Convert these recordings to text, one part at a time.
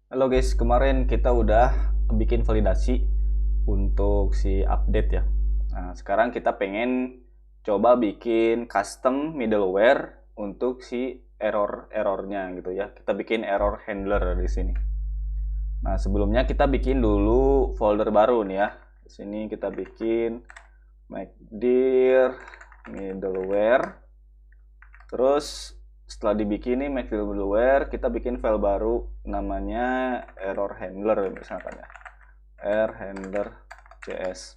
Halo guys, kemarin kita udah bikin validasi untuk si update ya. Nah, sekarang kita pengen coba bikin custom middleware untuk si errornya gitu ya. Kita bikin error handler di sini. Nah, sebelumnya kita bikin dulu folder baru nih ya. Di sini kita bikin McDir middleware. Terus setelah dibikin nih middleware, kita bikin file baru namanya error handler misalkan ya. Error handler JS.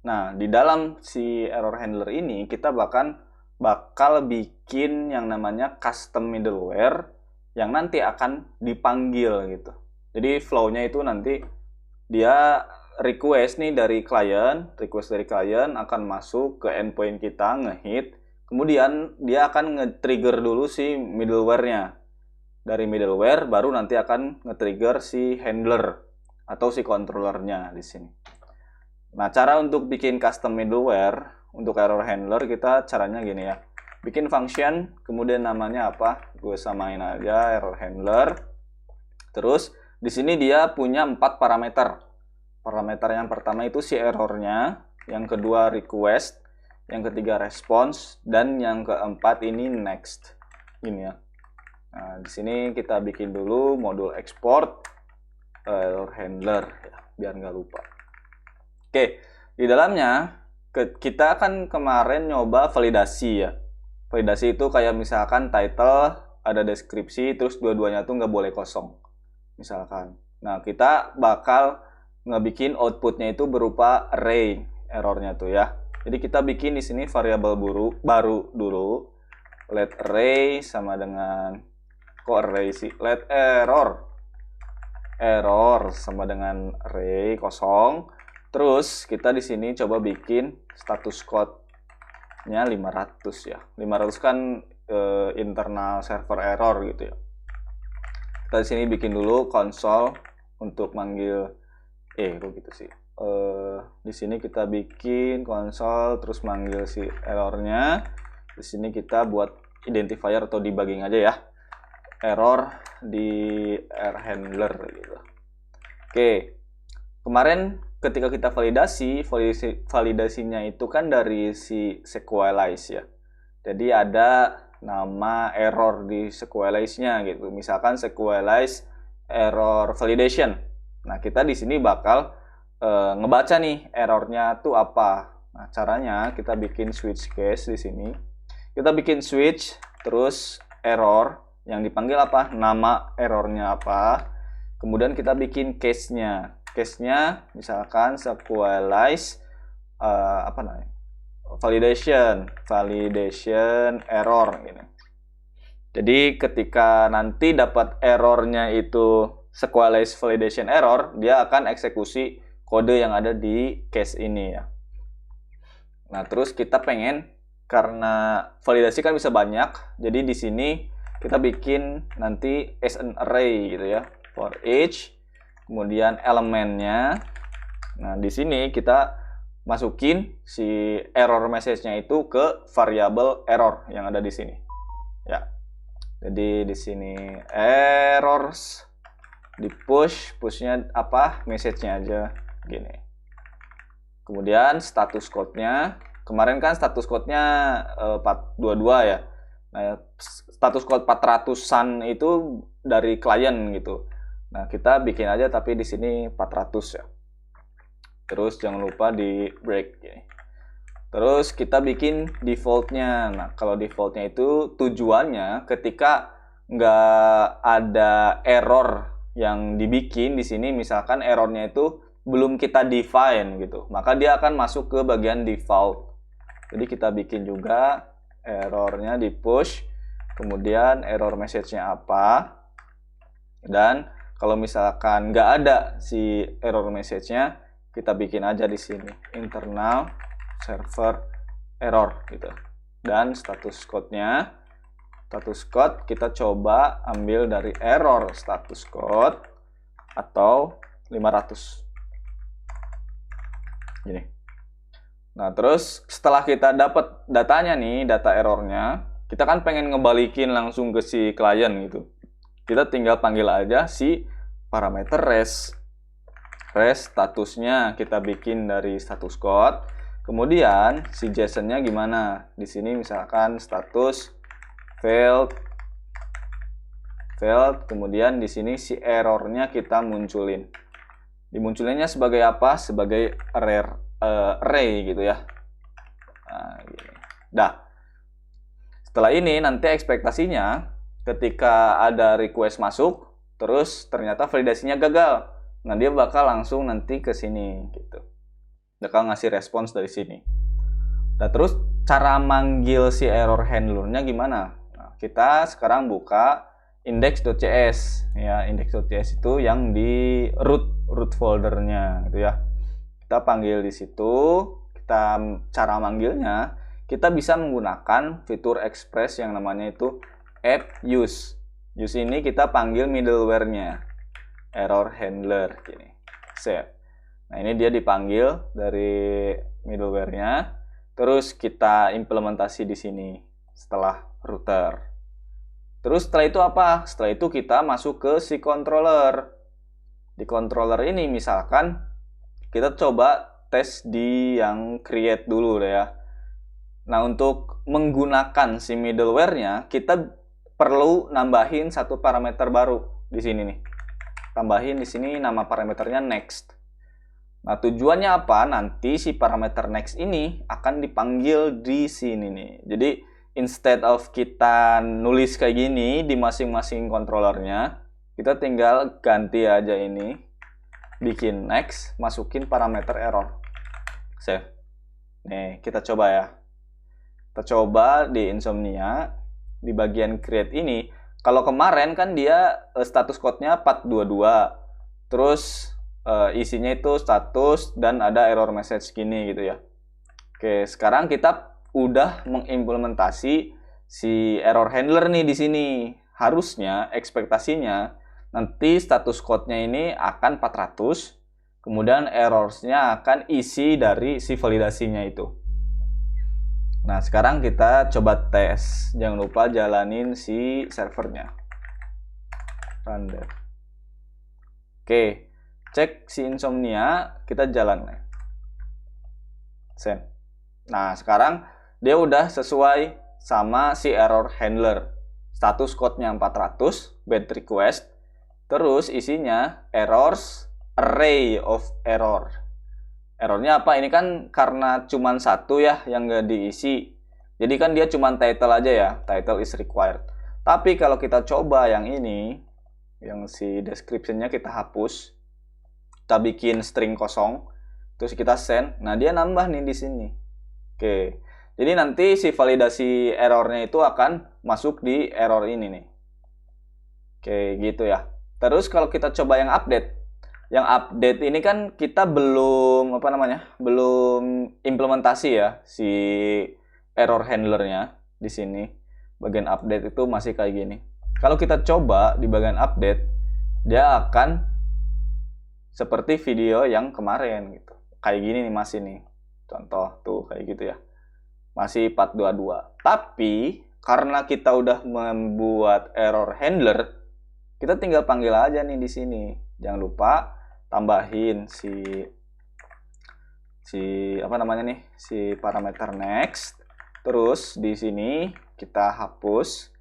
Nah, di dalam si error handler ini kita bakal bikin yang namanya custom middleware yang nanti akan dipanggil gitu. Jadi flow-nya itu nanti dia request dari klien akan masuk ke endpoint kita, ngehit, kemudian dia akan nge-trigger dulu si middleware-nya. Dari middleware baru nanti akan nge-trigger si handler atau si controllernya di sini. Nah, cara untuk bikin custom middleware untuk error handler kita caranya gini ya. Bikin function, kemudian namanya apa? Gue samain aja error handler. Terus di sini dia punya 4 parameter. Parameter yang pertama itu si errornya, yang kedua request, yang ketiga response, dan yang keempat ini next. Ini ya. Nah, di sini kita bikin dulu modul export error handler ya, biar nggak lupa. Oke, di dalamnya kita kan kemarin nyoba validasi ya. Validasi itu kayak misalkan title, ada deskripsi, terus dua-duanya tuh nggak boleh kosong. Misalkan. Nah, kita bakal ngebikin outputnya itu berupa array errornya tuh ya. Jadi kita bikin di sini variabel baru dulu. Let array sama dengan array sih. Let error sama dengan array kosong. Terus kita di sini coba bikin status code-nya 500 ya. 500 kan internal server error gitu ya. Kita di sini bikin dulu console untuk manggil kok gitu sih. Di sini kita bikin console terus manggil si errornya. Di sini kita buat identifier atau debugging aja ya. Error di error handler gitu. Oke. Kemarin ketika kita validasinya itu kan dari si Sequelize ya. Jadi ada nama error di Sequelize-nya gitu. Misalkan Sequelize error validation. Nah, kita di sini bakal ngebaca nih errornya tuh apa. Nah, caranya kita bikin switch case di sini. Kita bikin switch terus error yang dipanggil apa? Nama errornya apa? Kemudian kita bikin case-nya. Case-nya misalkan Sequelize apa namanya? Validation error gitu. Jadi ketika nanti dapat errornya itu Sequelize validation error, dia akan eksekusi kode yang ada di case ini ya. Nah, terus kita pengen karena validasi kan bisa banyak, jadi di sini kita bikin nanti as an array gitu ya. For each, kemudian elemennya. Nah, di sini kita masukin si error message-nya itu ke variabel error yang ada di sini. Ya. Jadi di sini errors di pushnya apa? Message-nya aja gini. Kemudian status code-nya. Kemarin kan status code-nya 422 ya. Nah, status code 400-an itu dari klien gitu. Nah, kita bikin aja tapi di sini 400 ya. Terus jangan lupa di break ya. Terus kita bikin default-nya. Nah, kalau default-nya itu tujuannya ketika nggak ada error yang dibikin di sini, misalkan errornya itu belum kita define gitu, maka dia akan masuk ke bagian default. Jadi kita bikin juga errornya di push, kemudian error message-nya apa, dan kalau misalkan nggak ada si error message-nya, kita bikin aja di sini internal server error gitu. Dan status code-nya, status code kita coba ambil dari error status code atau 500 gini. Nah, terus setelah kita dapat datanya nih, data errornya, kita kan pengen ngebalikin langsung ke si klien gitu. Kita tinggal panggil aja si parameter res. Res statusnya kita bikin dari status code. Kemudian si JSON-nya gimana? Di sini misalkan status failed, kemudian di sini si errornya kita munculin. Dimunculinnya sebagai apa? Sebagai array gitu ya. Nah, gini. Setelah ini nanti ekspektasinya ketika ada request masuk, terus ternyata validasinya gagal. Nah, dia bakal langsung nanti ke sini gitu. Bakal ngasih respons dari sini. Nah, terus cara manggil si error handlernya gimana? Nah, kita sekarang buka index.cs ya. Index.cs itu yang di root foldernya gitu ya. Kita panggil di situ. Cara manggilnya kita bisa menggunakan fitur Express yang namanya itu app use. Use ini kita panggil middleware-nya. Error handler gini. Save. Nah, ini dia dipanggil dari middleware-nya. Terus kita implementasi di sini setelah router. Terus setelah itu apa? Setelah itu kita masuk ke si controller. Di controller ini misalkan kita coba tes di yang create dulu deh ya. Nah, untuk menggunakan si middleware-nya kita perlu nambahin satu parameter baru di sini nih. Tambahin di sini nama parameternya next. Nah, tujuannya apa? Nanti si parameter next ini akan dipanggil di sini nih. Jadi, instead of kita nulis kayak gini di masing-masing controllernya, kita tinggal ganti aja ini. Bikin next, masukin parameter error. Save. Nih, kita coba ya. Kita coba di Insomnia, di bagian create ini. Kalau kemarin kan dia status code-nya 422. Terus isinya itu status dan ada error message gini gitu ya. Oke, sekarang kita udah mengimplementasi si error handler nih di sini. Harusnya ekspektasinya nanti status code-nya ini akan 400, kemudian errors-nya akan isi dari si validasinya itu. Nah, sekarang kita coba tes. Jangan lupa jalanin si servernya. Run dev. Oke. Cek si Insomnia, kita jalan nih. Send. Nah, sekarang dia udah sesuai sama si error handler. Status code-nya 400, bad request. Terus isinya errors, array of error. Errornya apa? Ini kan karena cuman satu ya yang nggak diisi. Jadi kan dia cuman title aja ya. Title is required. Tapi kalau kita coba yang ini, yang si description-nya kita hapus. Kita bikin string kosong, terus kita send. Nah, dia nambah nih di sini. Oke. Jadi nanti si validasi errornya itu akan masuk di error ini nih. Oke, gitu ya. Terus kalau kita coba yang update. Yang update ini kan kita belum belum implementasi ya si error handlernya di sini. Bagian update itu masih kayak gini. Kalau kita coba di bagian update, dia akan seperti video yang kemarin gitu. Kayak gini nih masih nih. Contoh tuh kayak gitu ya. Masih 422. Tapi karena kita udah membuat error handler, kita tinggal panggil aja nih di sini. Jangan lupa tambahin si parameter next. Terus di sini kita hapus.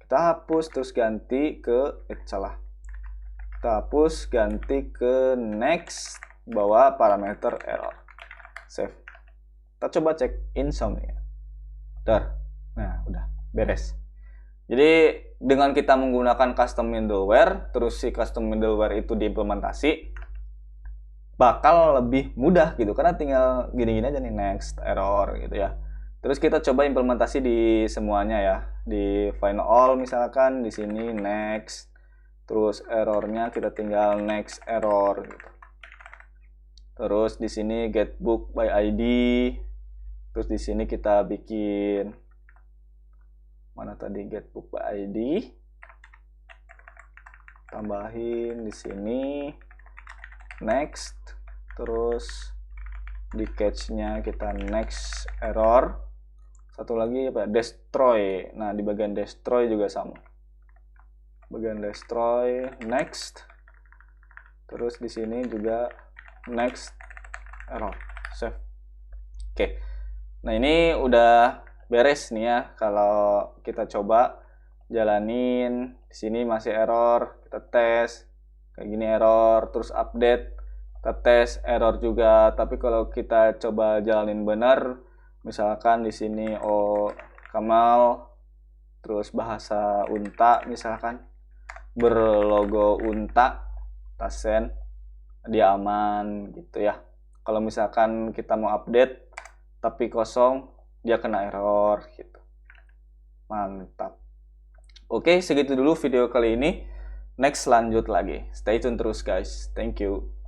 Terus ganti ke Kita hapus, ganti ke next, bawa parameter error. Save. Kita coba cek Insomnia. Nah, udah beres. Jadi dengan kita menggunakan custom middleware, terus si custom middleware itu diimplementasi, bakal lebih mudah gitu. Karena tinggal gini-gini aja nih, next, error gitu ya. Terus kita coba implementasi di semuanya ya. Di find all misalkan, di sini next. Terus errornya kita tinggal next error gitu. Terus di sini get book by ID. Terus di sini kita bikin mana tadi get book by ID. Tambahin di sini next. Terus di catch-nya kita next error. Satu lagi apa? Destroy. Nah, di bagian destroy juga sama. bagian destroy, next. Terus di sini juga next, error, save. Oke. Nah, ini udah beres nih ya. Kalau kita coba jalanin, di sini masih error, kita tes. Kayak gini error, terus update, kita tes, error juga. Tapi kalau kita coba jalanin benar, misalkan di sini Kamal, terus bahasa unta misalkan, berlogo unta, tasen, dia aman gitu ya. Kalau misalkan kita mau update tapi kosong, dia kena error gitu. Mantap. Oke, segitu dulu video kali ini. Next lanjut lagi. Stay tune terus guys. Thank you.